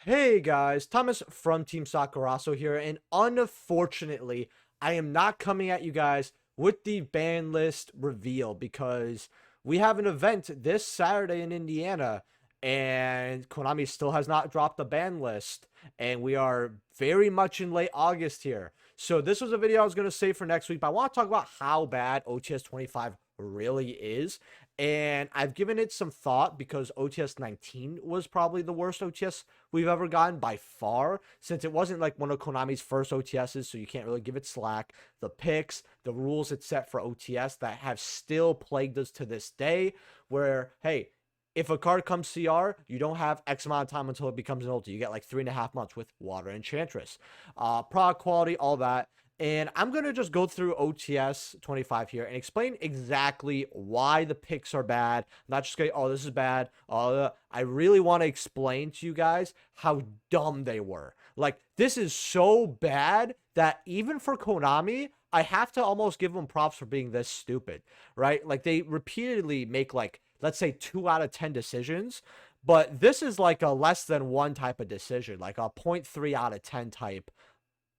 Hey guys, Thomas from Team Sakuraso here, and unfortunately, I am not coming at you guys with the ban list reveal because we have an event this Saturday in Indiana, and Konami still has not dropped the ban list, and we are very much in late August here. So this was a video I was going to save for next week, but I want to talk about how bad OTS 25 really is. And I've given it some thought because OTS 19 was probably the worst OTS we've ever gotten by far, since it wasn't like one of Konami's first OTSs, so you can't really give it slack. The picks, the rules it set for OTS that have still plagued us to this day, where, hey, if a card comes CR, you don't have X amount of time until it becomes an ulti. You get like 3.5 months with Water Enchantress. Product quality, all that. And I'm going to just go through OTS 25 here and explain exactly why the picks are bad. I'm not just going, oh, this is bad. I really want to explain to you guys how dumb they were. Like, this is so bad that even for Konami, I have to almost give them props for being this stupid, right? Like, they repeatedly make, like, let's say 2 out of 10 decisions, but this is like a less than 1 type of decision, like a 0.3 out of 10 type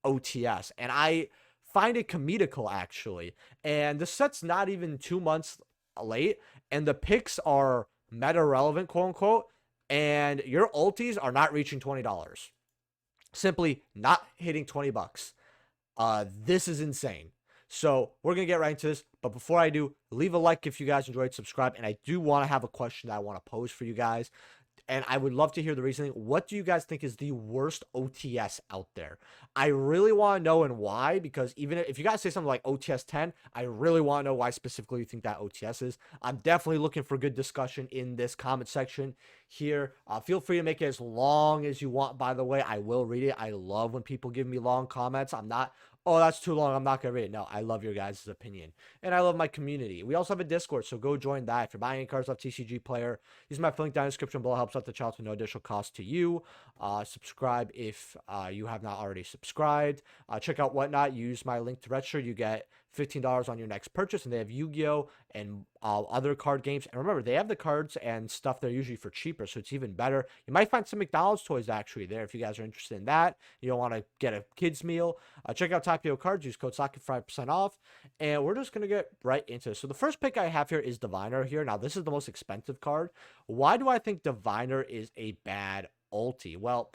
OTS, and I find it comedical actually. And the set's not even 2 months late, and the picks are meta relevant, quote unquote, and your ultis are not reaching $20. Simply not hitting 20 bucks. This is insane. So we're gonna get right into this, but before I do, leave a like if you guys enjoyed, subscribe, and I do want to have a question that I want to pose for you guys, and I would love to hear the reasoning. What do you guys think is the worst OTS out there? I really want to know and why, because even if you guys say something like OTS 10, I really want to know why specifically you think that OTS is. I'm definitely looking for good discussion in this comment section here. Feel free to make it as long as you want, by the way. I will read it. I love when people give me long comments. I'm not, oh, that's too long, I'm not going to read it. No, I love your guys' opinion. And I love my community. We also have a Discord, so go join that. If you're buying any cards off TCG Player, use my link down in the description below. Helps out the channel with no additional cost to you. Subscribe if you have not already subscribed. Check out Whatnot. Use my link to register. You get $15 on your next purchase, and they have Yu-Gi-Oh! And other card games. And remember, they have the cards and stuff they're usually for cheaper, so it's even better. You might find some McDonald's toys actually there if you guys are interested in that. You don't want to get a kid's meal. Check out Tapio Cards. Use code SOCKET for 5% off. And we're just going to get right into it. So the first pick I have here is Diviner here. Now, this is the most expensive card. Why do I think Diviner is a bad ulti? Well,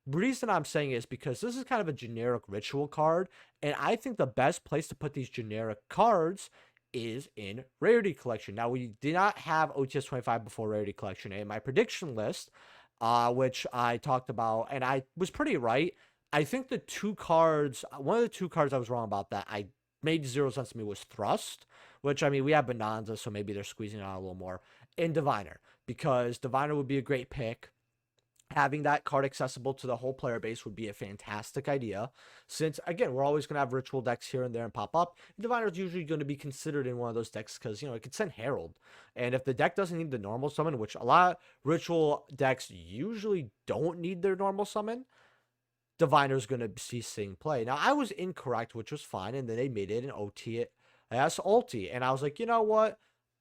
the reason I'm saying is because this is kind of a generic ritual card, and I think the best place to put these generic cards is in Rarity Collection. Now, we did not have OTS 25 before Rarity Collection. In my prediction list, which I talked about, and I was pretty right. I think the two cards, one of the two cards I was wrong about that I made 0 sense to me was Thrust, which, I mean, we have Bonanza, so maybe they're squeezing out a little more, and Diviner, because Diviner would be a great pick. Having that card accessible to the whole player base would be a fantastic idea, since, again, we're always going to have ritual decks here and there and pop up. Diviner is usually going to be considered in one of those decks because, you know, it could send Herald. And if the deck doesn't need the normal summon, which a lot of ritual decks usually don't need their normal summon, Diviner is going to see seeing play. Now, I was incorrect, which was fine, and then they made it an OT as ulti. And I was like, you know what?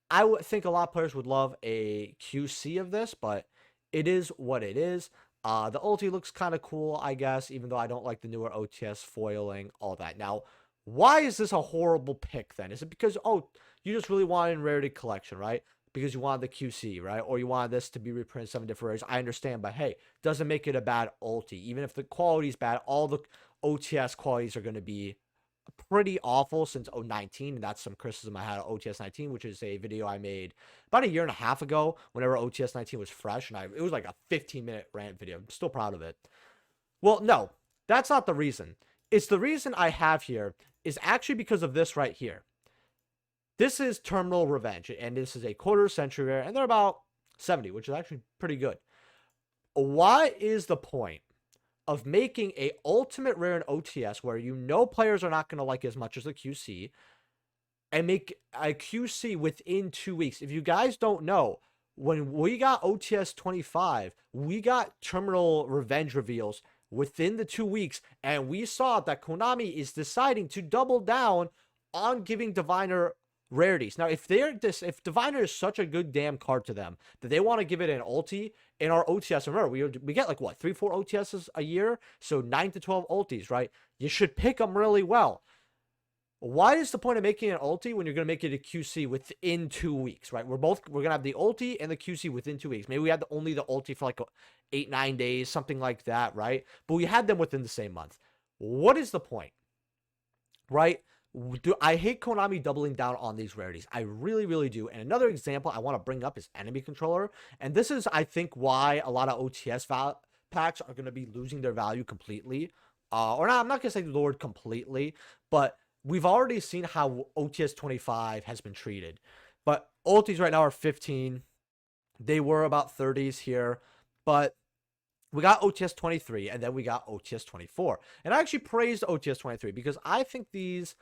I would think a lot of players would love a QC of this, but it is what it is. The ulti looks kind of cool, I guess, even though I don't like the newer OTS foiling, all that. Now, why is this a horrible pick then? Is it because, oh, you just really wanted in Rarity Collection, right? Because you wanted the QC, right? Or you wanted this to be reprinted 7 different rares. I understand, but hey, doesn't make it a bad ulti. Even if the quality is bad, all the OTS qualities are going to be pretty awful since 019, and that's some criticism I had of OTS 19, which is a video I made about a year and a half ago whenever OTS 19 was fresh, and it was like a 15-minute rant video. I'm still proud of it. Well, no, that's not the reason. It's the reason I have here is actually because of this right here. This is Terminal Revenge, and this is a quarter century rare, and they're about 70, which is actually pretty good. What is the point of making a ultimate rare in OTS where you know players are not going to like as much as the QC, and make a QC within 2 weeks? If you guys don't know, when we got OTS 25, we got Terminal Revenge reveals within the 2 weeks, and we saw that Konami is deciding to double down on giving Diviner rarities. Now, if Diviner is such a good damn card to them that they want to give it an ulti in our OTS, remember we get like what 3-4 OTSs a year, so 9 to 12 ultis, right? You should pick them really well. Why is the point of making an ulti when you're going to make it a QC within 2 weeks, right? We're going to have the ulti and the QC within 2 weeks. Maybe we had only the ulti for like 8-9 days, something like that, right? But we had them within the same month. What is the point, right? I hate Konami doubling down on these rarities. I really, really do. And another example I want to bring up is enemy controller. And this is, I think, why a lot of OTS packs are going to be losing their value completely. Or not, I'm not going to say lowered completely, but we've already seen how OTS 25 has been treated. But ultis right now are 15. They were about 30s here. But we got OTS 23, and then we got OTS 24. And I actually praised OTS 23 because I think these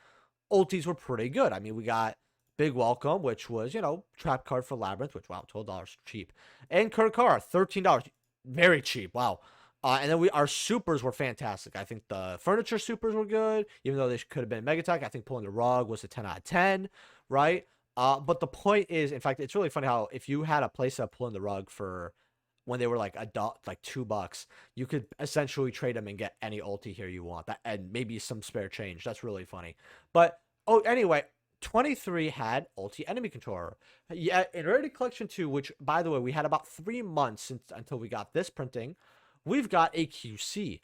ultis were pretty good. I mean, we got Big Welcome, which was, you know, trap card for Labyrinth, which, wow, $12 cheap. And Kurkar, $13. Very cheap, wow. And then our supers were fantastic. I think the furniture supers were good, even though they could have been Mega Tech. I think pulling the rug was a 10 out of 10, right? But the point is, in fact, it's really funny how if you had a playset pulling the rug for when they were like like $2, you could essentially trade them and get any ulti here you want, that and maybe some spare change. That's really funny. But anyway, 23 had ulti enemy controller. Yeah, in Rarity Collection 2, which by the way we had about 3 months until we got this printing. We've got a QC,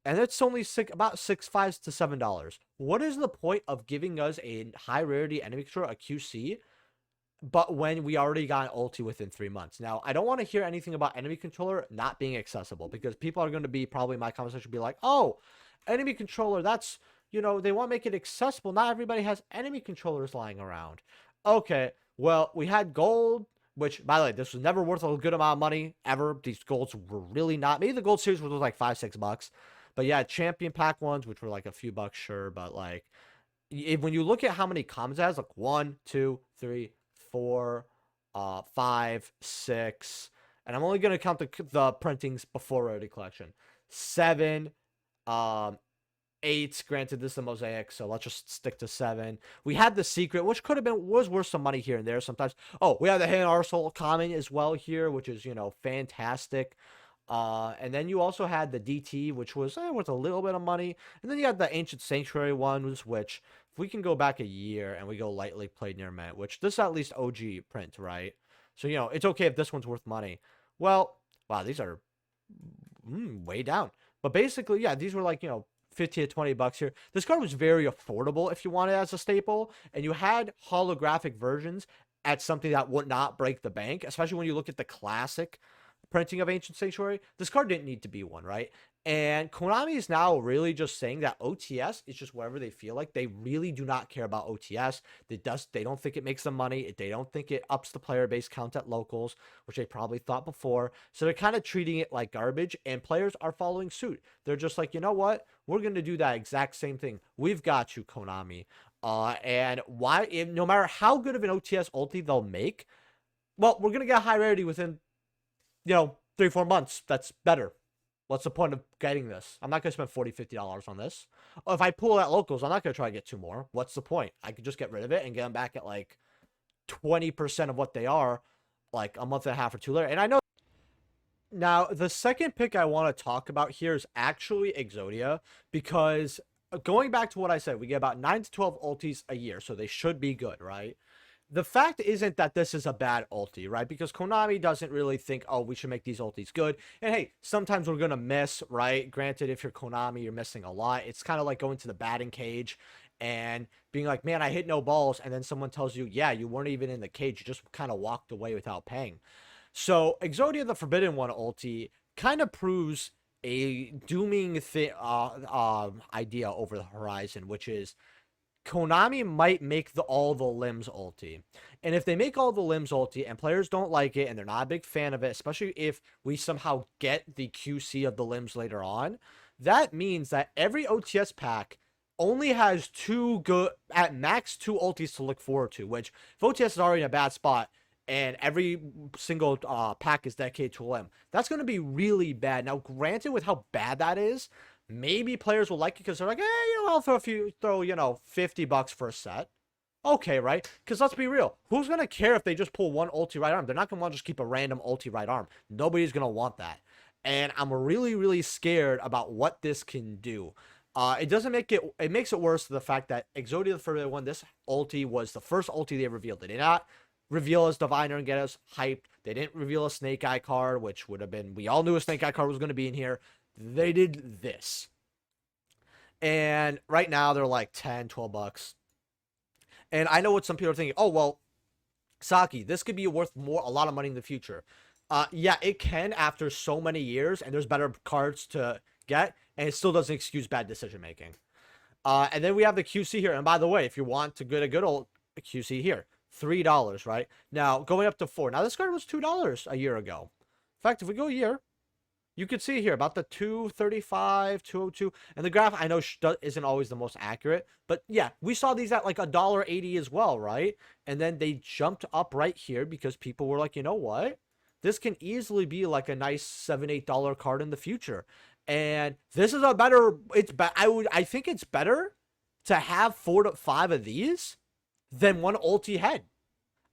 and it's only about $5 to $7. What is the point of giving us a high rarity enemy controller, a QC, but when we already got an ulti within 3 months? Now, I don't want to hear anything about enemy controller not being accessible, because people are going to be probably in my comment section be like, oh, enemy controller, that's, you know, they want to make it accessible. Not everybody has enemy controllers lying around. Okay, well, we had gold, which, by the way, this was never worth a good amount of money, ever. These golds were really not. Maybe the gold series was like $5-6. But yeah, champion pack ones, which were like a few bucks, sure. But like, when you look at how many commons it has, like 1, 2, 3, 4, 5, 6. And I'm only going to count the printings before Rarity Collection. 7, 8. Granted, this is a mosaic, so let's just stick to 7. We had the secret, which was worth some money here and there sometimes. Oh, we have the Hidden Arsenal common as well here, which is, you know, fantastic. And then you also had the DT, which was worth a little bit of money. And then you had the Ancient Sanctuary ones, which if we can go back a year and we go lightly played near mint, which this is at least OG print, right? So, you know, it's okay if this one's worth money. Well, wow, these are way down. But basically, yeah, these were like, you know, 15 to $20 here. This card was very affordable if you wanted it as a staple, and you had holographic versions at something that would not break the bank, especially when you look at the classic printing of Ancient Sanctuary. This card didn't need to be one, right? And Konami is now really just saying that OTS is just whatever they feel like. They really do not care about OTS. They don't think it makes them money. They don't think it ups the player base count at locals, which they probably thought before. So they're kind of treating it like garbage, and players are following suit. They're just like, you know what? We're going to do that exact same thing. We've got you, Konami. And no matter how good of an OTS ulti they'll make, well, we're going to get high rarity within, you know, 3-4 months. That's better. What's the point of getting this? I'm not going to spend $40-50 on this. If I pull at locals, I'm not going to try to get 2 more. What's the point? I could just get rid of it and get them back at like 20% of what they are, like a month and a half or 2 later. And I know. Now, the second pick I want to talk about here is actually Exodia, because going back to what I said, we get about 9 to 12 ultis a year, so they should be good, right? The fact isn't that this is a bad ulti, right? Because Konami doesn't really think, oh, we should make these ultis good. And hey, sometimes we're going to miss, right? Granted, if you're Konami, you're missing a lot. It's kind of like going to the batting cage and being like, man, I hit no balls. And then someone tells you, yeah, you weren't even in the cage. You just kind of walked away without paying. So Exodia the Forbidden One ulti kind of proves a dooming idea over the horizon, which is Konami might make all the limbs ulti. And if they make all the limbs ulti and players don't like it and they're not a big fan of it, especially if we somehow get the QC of the limbs later on, that means that every OTS pack only has 2 good, at max 2 ultis to look forward to, which if OTS is already in a bad spot and every single pack is dedicated to a limb, that's going to be really bad. Now, granted, with how bad that is, maybe players will like it because they're like, hey, you know, I'll throw, you know, $50 for a set. Okay, right? Because let's be real. Who's going to care if they just pull one ulti right arm? They're not going to want to just keep a random ulti right arm. Nobody's going to want that. And I'm really, really scared about what this can do. It doesn't make it, it makes it worse to the fact that Exodia the Forbidden One, this ulti was the first ulti they revealed. They did not reveal as Diviner and get us hyped. They didn't reveal a Snake Eye card, which would have been, we all knew a Snake Eye card was going to be in here. They did this. And right now they're like 10, 12 bucks. And I know what some people are thinking. Oh, well, Saki, this could be worth a lot of money in the future. Yeah, it can after so many years, and there's better cards to get, and it still doesn't excuse bad decision making. And then we have the QC here. And by the way, if you want to get a good old QC here, $3, right? Now, going up to $4. Now, this card was $2 a year ago. In fact, if we go a year, you could see here about the 235, 202, and the graph I know isn't always the most accurate, but yeah, we saw these at like $1.80 as well, right? And then they jumped up right here because people were like, you know what? This can easily be like a nice $7, $8 card in the future. And this is a better, I think it's better to have 4 to 5 of these than one ulti head.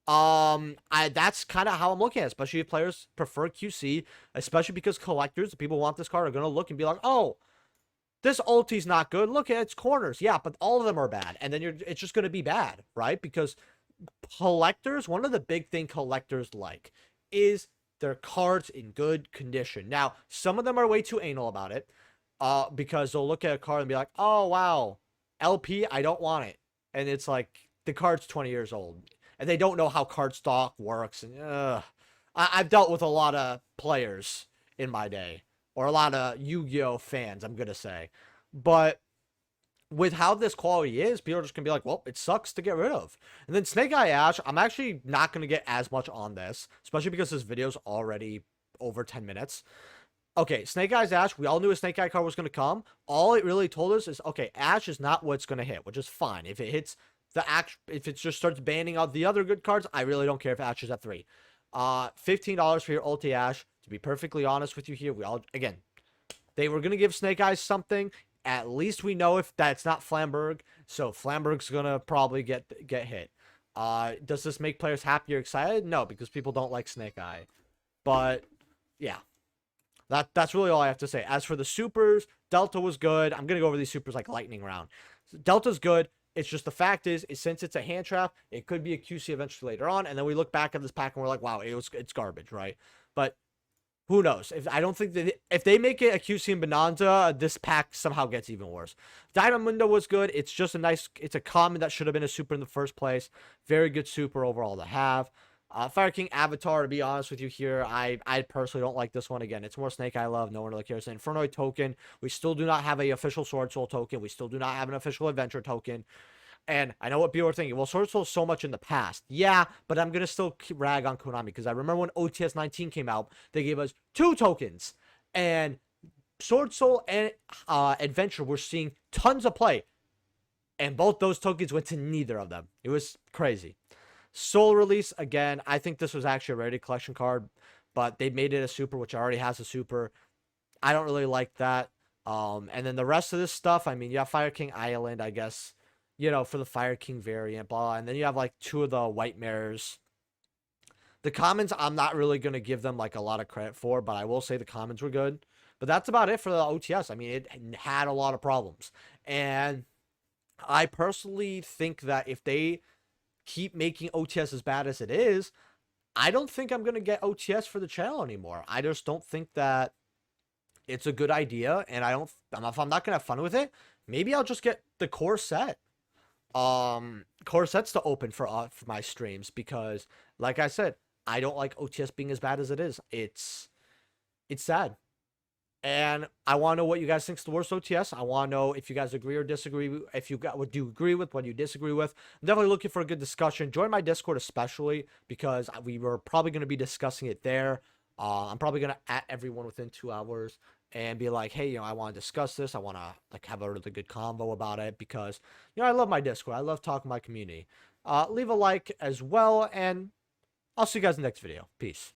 That's kind of how I'm looking at it, especially if players prefer QC, especially because collectors, the people who want this card, are going to look and be like, oh, this ulti's not good. Look at its corners. Yeah, but all of them are bad. And then it's just going to be bad, right? Because collectors, one of the big thing collectors like is their cards in good condition. Now, some of them are way too anal about it, because they'll look at a card and be like, oh, wow, LP, I don't want it. And it's like, the card's 20 years old. And they don't know how card stock works. And I've dealt with a lot of players in my day, or a lot of Yu-Gi-Oh fans, I'm gonna say. But with how this quality is, people are just gonna be like, well, it sucks to get rid of. And then Snake Eye Ash, I'm actually not gonna get as much on this, especially because this video's already over 10 minutes. Okay, Snake Eyes Ash, we all knew a Snake Eye card was going to come. All it really told us is, okay, Ash is not what's going to hit, which is fine. If it hits the Ash, if it just starts banning out the other good cards, I really don't care if Ash is at 3. $15 for your ulti Ash. To be perfectly honest with you here, we all, again, they were going to give Snake Eyes something. At least we know if that's not Flamberg. So Flamberg's going to probably get hit. Does this make players happy or excited? No, because people don't like Snake Eye. But, yeah. That's really all I have to say. As for the supers, Delta was good. I'm going to go over these supers like lightning round. So Delta's good. It's just the fact is since it's a hand trap, it could be a QC eventually later on. And then we look back at this pack and we're like, wow, it's garbage, right? But who knows? I don't think that if they make it a QC in Bonanza, this pack somehow gets even worse. Dynamundo was good. It's just it's a common that should have been a super in the first place. Very good super overall to have. Fire King Avatar, to be honest with you here, I personally don't like this one. Again, it's more Snake Eye love. No one really cares. Infernoid token. We still do not have a official Sword Soul token. We still do not have an official Adventure token. And I know what people are thinking. Well, Sword Soul's so much in the past. Yeah, but I'm going to still rag on Konami because I remember when OTS 19 came out, they gave us 2 tokens. And Sword Soul and Adventure were seeing tons of play. And both those tokens went to neither of them. It was crazy. Soul Release, again, I think this was actually a rarity collection card, but they made it a super, which already has a super. I don't really like that. And then the rest of this stuff, I mean, you have Fire King Island, I guess, you know, for the Fire King variant, blah. And then you have like 2 of the White Mares. The commons, I'm not really going to give them like a lot of credit for, but I will say the commons were good. But that's about it for the OTS. I mean, it had a lot of problems. And I personally think that if they keep making OTS as bad as it is, I don't think I'm going to get OTS for the channel anymore. I just don't think that it's a good idea, and if I'm not going to have fun with it, maybe I'll just get the core set. Core sets to open for my streams, because like I said, I don't like OTS being as bad as it is. It's sad. And I want to know what you guys think is the worst OTS. I want to know if you guys agree or disagree. If you got what do you agree with, what you disagree with. I'm definitely looking for a good discussion. Join my Discord especially, because we were probably going to be discussing it there. I'm probably going to at everyone within 2 hours and be like, hey, you know, I want to discuss this. I want to like have a really good convo about it, because, you know, I love my Discord. I love talking to my community. Leave a like as well, and I'll see you guys in the next video. Peace.